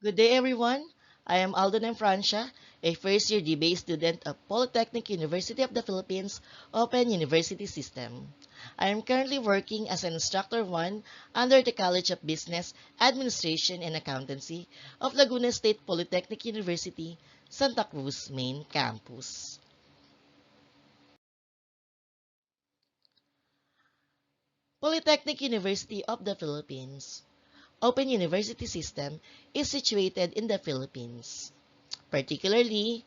Good day, everyone. I am Alden Francia, a first-year DBA student of Polytechnic University of the Philippines Open University System. I am currently working as an Instructor 1 under the College of Business, Administration, and Accountancy of Laguna State Polytechnic University, Santa Cruz Main Campus. Polytechnic University of the Philippines Open University System is situated in the Philippines, particularly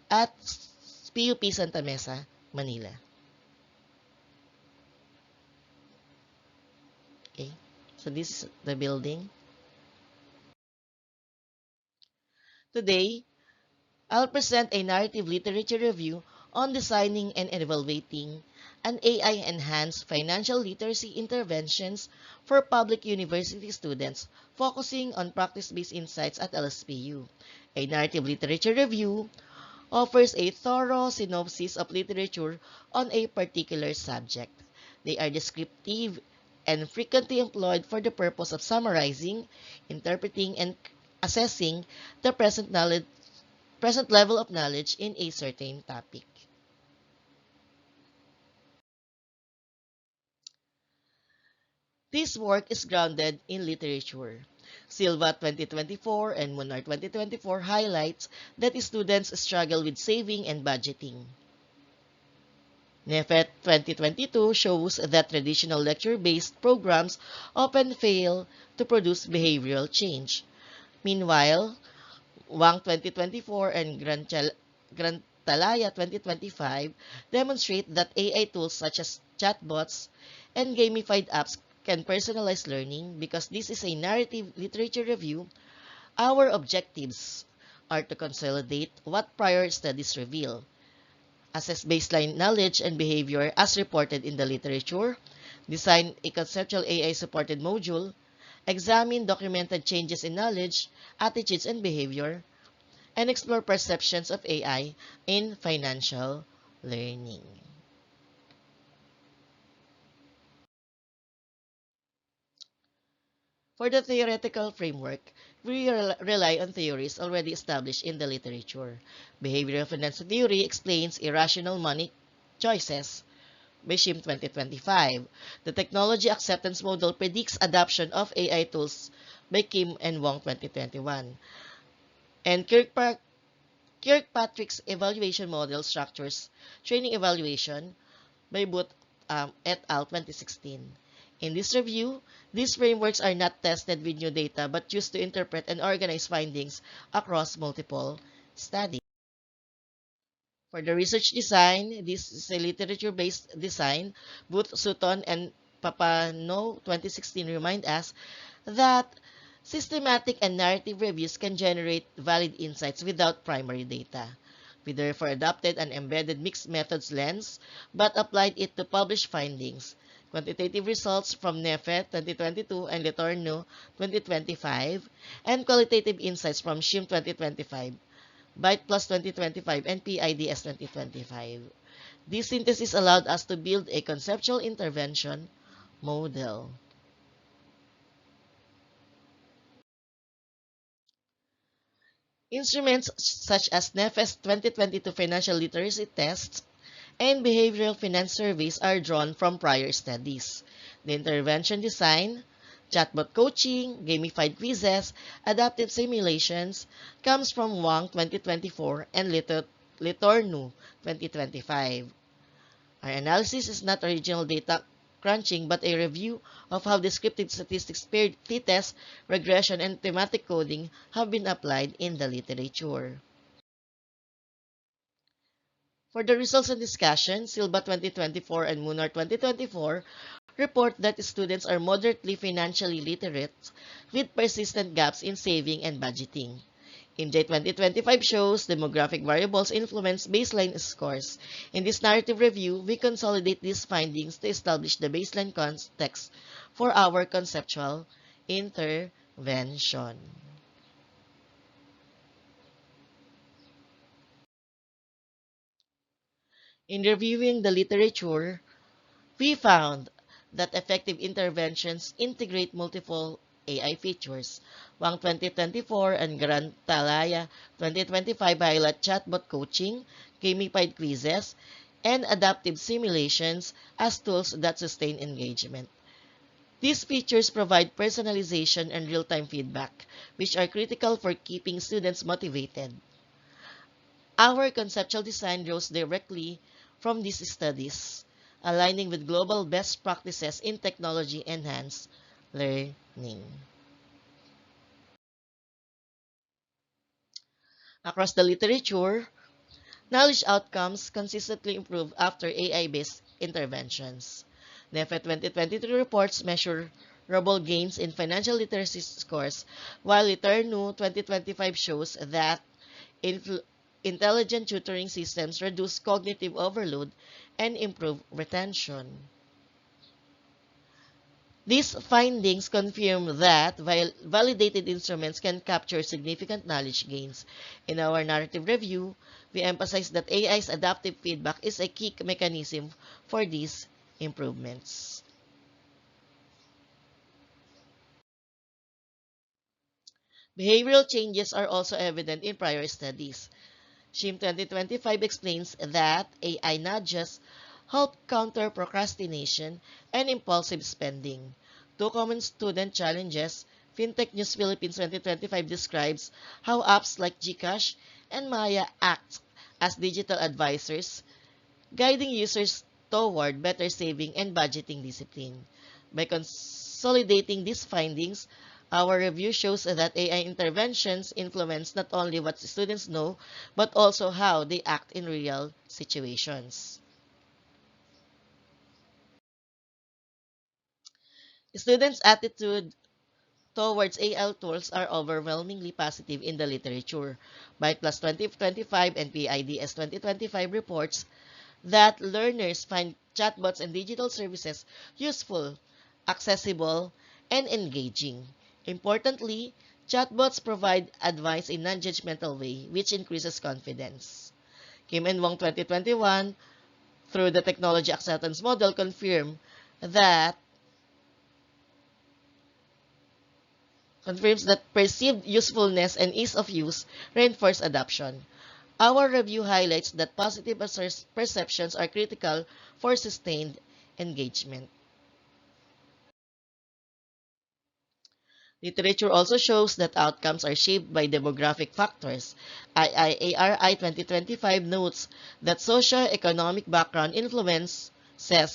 at PUP Santa Mesa, Manila. Okay, so this is the building. Today, I'll present a narrative literature review on designing and evaluating an AI-enhanced financial literacy interventions for public university students focusing on practice-based insights at LSPU. A narrative literature review offers a thorough synopsis of literature on a particular subject. They are descriptive and frequently employed for the purpose of summarizing, interpreting, and assessing the present level of knowledge in a certain topic. This work is grounded in literature. Silva 2024 and Munar 2024 highlights that students struggle with saving and budgeting. NEFET 2022 shows that traditional lecture-based programs often fail to produce behavioral change. Meanwhile, Wang 2024 and Grantalaya 2025 demonstrate that AI tools such as chatbots and gamified apps can personalize learning. Because this is a narrative literature review, our objectives are to consolidate what prior studies reveal, assess baseline knowledge and behavior as reported in the literature, design a conceptual AI-supported module, examine documented changes in knowledge, attitudes, and behavior, and explore perceptions of AI in financial learning. For the theoretical framework, we rely on theories already established in the literature. Behavioral finance theory explains irrational money choices by Shim 2025. The technology acceptance model predicts adoption of AI tools by Kim and Wong 2021. And Kirkpatrick's evaluation model structures training evaluation by Booth et al. 2016. In this review, these frameworks are not tested with new data but used to interpret and organize findings across multiple studies. For the research design, this is a literature-based design. Booth, Sutton, and Papano 2016 remind us that systematic and narrative reviews can generate valid insights without primary data. We therefore adopted an embedded mixed methods lens but applied it to published findings. Quantitative results from NEFET 2022 and Letorno 2025, and qualitative insights from SHIM 2025, Byte Plus 2025, and PIDS 2025. This synthesis allowed us to build a conceptual intervention model. Instruments such as NEFES 2022 financial literacy tests and behavioral finance surveys are drawn from prior studies. The intervention design, chatbot coaching, gamified quizzes, adaptive simulations comes from Wang 2024 and Litornu 2025. Our analysis is not original data crunching but a review of how descriptive statistics, paired t-tests, regression, and thematic coding have been applied in the literature. For the results and discussion, Silva 2024 and Munar 2024 report that students are moderately financially literate with persistent gaps in saving and budgeting. INJAY 2025 shows demographic variables influence baseline scores. In this narrative review, we consolidate these findings to establish the baseline context for our conceptual intervention. In reviewing the literature, we found that effective interventions integrate multiple AI features. Wang 2024 and Gran Talaya 2025 highlight chatbot coaching, gamified quizzes, and adaptive simulations as tools that sustain engagement. These features provide personalization and real-time feedback, which are critical for keeping students motivated. Our conceptual design draws directly from these studies, aligning with global best practices in technology-enhanced learning. Across the literature, knowledge outcomes consistently improve after AI-based interventions. NEFE 2023 reports measurable gains in financial literacy scores, while Liternu 2025 shows that intelligent tutoring systems reduce cognitive overload and improve retention. These findings confirm that validated instruments can capture significant knowledge gains. In our narrative review, we emphasize that AI's adaptive feedback is a key mechanism for these improvements. Behavioral changes are also evident in prior studies. SHIM 2025 explains that AI nudges help counter procrastination and impulsive spending. Two common student challenges. FinTech News Philippines 2025 describes how apps like GCash and Maya act as digital advisors, guiding users toward better saving and budgeting discipline. By consolidating these findings, our review shows that AI interventions influence not only what students know, but also how they act in real situations. Students' attitude towards AI tools are overwhelmingly positive in the literature. BytePlus 2025 and PIDS 2025 reports that learners find chatbots and digital services useful, accessible, and engaging. Importantly, chatbots provide advice in non-judgmental way, which increases confidence. Kim and Wong 2021, through the technology acceptance model, that confirms that perceived usefulness and ease of use reinforce adoption. Our review highlights that positive perceptions are critical for sustained engagement. Literature also shows that outcomes are shaped by demographic factors. IIARI 2025 notes that socio-economic background influences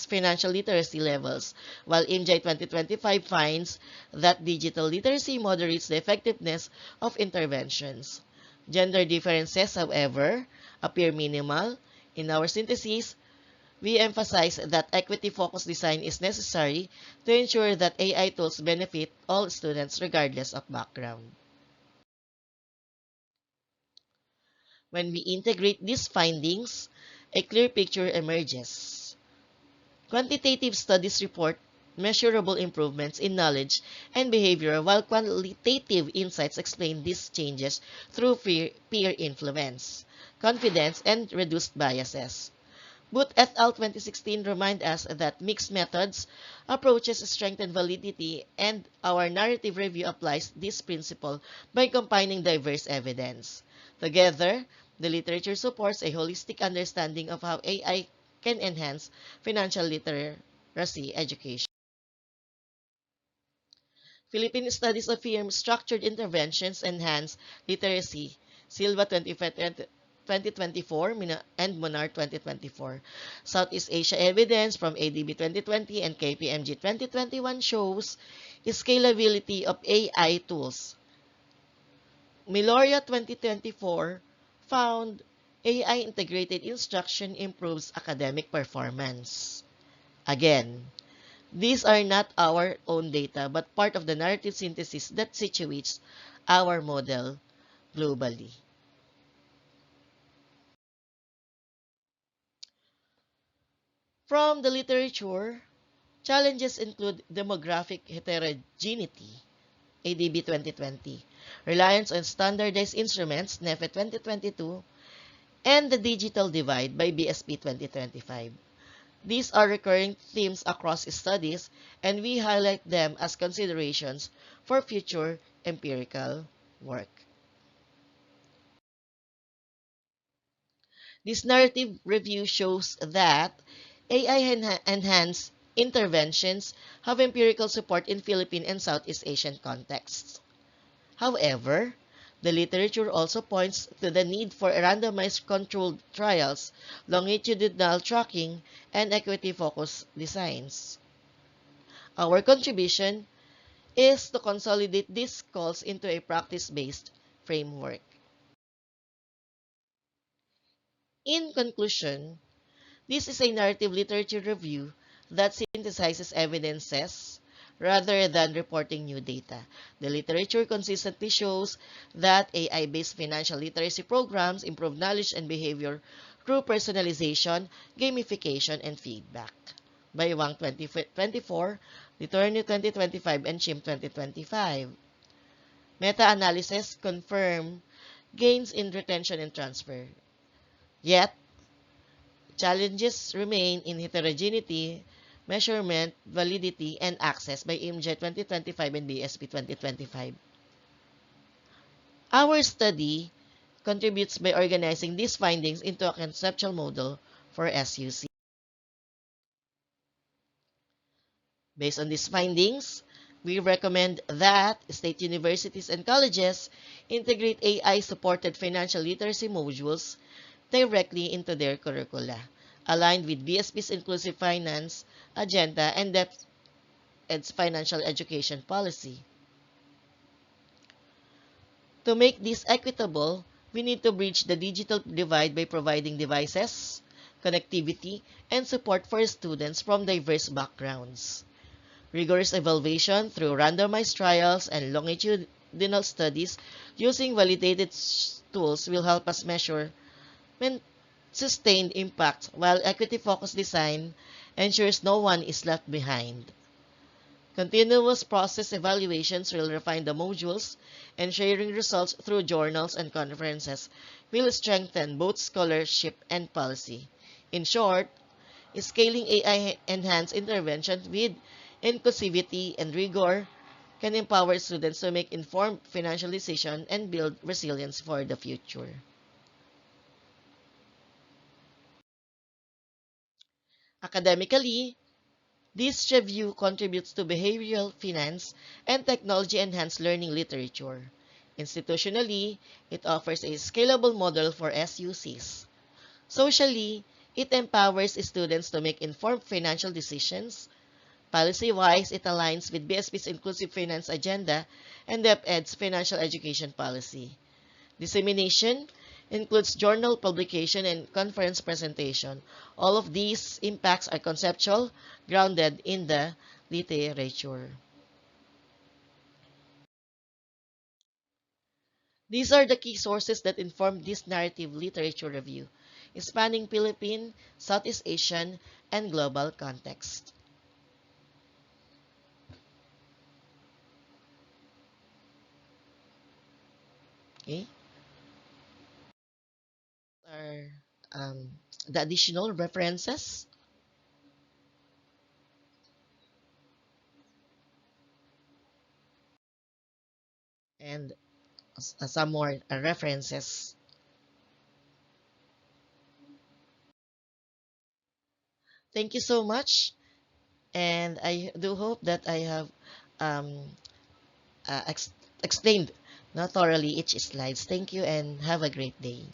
financial literacy levels, while IMJI 2025 finds that digital literacy moderates the effectiveness of interventions. Gender differences, however, appear minimal. In our synthesis, we emphasize that equity-focused design is necessary to ensure that AI tools benefit all students regardless of background. When we integrate these findings, a clear picture emerges. Quantitative studies report measurable improvements in knowledge and behavior, while qualitative insights explain these changes through peer influence, confidence, and reduced biases. Booth et al. 2016 remind us that mixed methods approaches strengthen validity, and our narrative review applies this principle by combining diverse evidence. Together, the literature supports a holistic understanding of how AI can enhance financial literacy education. Philippine studies affirm structured interventions enhance literacy. Silva 2024 and Monar 2024. Southeast Asia evidence from ADB 2020 and KPMG 2021 shows scalability of AI tools. Meloria 2024 found AI integrated instruction improves academic performance. Again, these are not our own data, but part of the narrative synthesis that situates our model globally. From the literature, challenges include demographic heterogeneity, ADB 2020, reliance on standardized instruments, NEFE 2022, and the digital divide by BSP 2025. These are recurring themes across studies, and we highlight them as considerations for future empirical work. This narrative review shows that AI-enhanced interventions have empirical support in Philippine and Southeast Asian contexts. However, the literature also points to the need for randomized controlled trials, longitudinal tracking, and equity-focused designs. Our contribution is to consolidate these calls into a practice-based framework. In conclusion, this is a narrative literature review that synthesizes evidences rather than reporting new data. The literature consistently shows that AI-based financial literacy programs improve knowledge and behavior through personalization, gamification, and feedback. By Wang 2024, Litorno 2025, and Chim 2025. Meta-analysis confirm gains in retention and transfer. Yet, challenges remain in heterogeneity, measurement, validity, and access by IMJET 2025 and BSP 2025. Our study contributes by organizing these findings into a conceptual model for SUC. Based on these findings, we recommend that state universities and colleges integrate AI-supported financial literacy modules directly into their curricula, aligned with BSP's inclusive finance agenda and DepEd's financial education policy. To make this equitable, we need to bridge the digital divide by providing devices, connectivity, and support for students from diverse backgrounds. Rigorous evaluation through randomized trials and longitudinal studies using validated tools will help us measure sustained impact, while equity-focused design ensures no one is left behind. Continuous process evaluations will refine the modules, and sharing results through journals and conferences will strengthen both scholarship and policy. In short, scaling AI-enhanced intervention with inclusivity and rigor can empower students to make informed financial decisions and build resilience for the future. Academically, this review contributes to behavioral finance and technology-enhanced learning literature. Institutionally, it offers a scalable model for SUCs. Socially, it empowers students to make informed financial decisions. Policy-wise, it aligns with BSP's inclusive finance agenda and DepEd's financial education policy. Dissemination includes journal publication and conference presentation. All of these impacts are conceptual, grounded in the literature. These are the key sources that inform this narrative literature review, spanning Philippine, Southeast Asian, and global context. Okay? Are the additional references and some more references. Thank you so much, and I do hope that I have um, uh, ex explained not thoroughly each slides. Thank you and have a great day.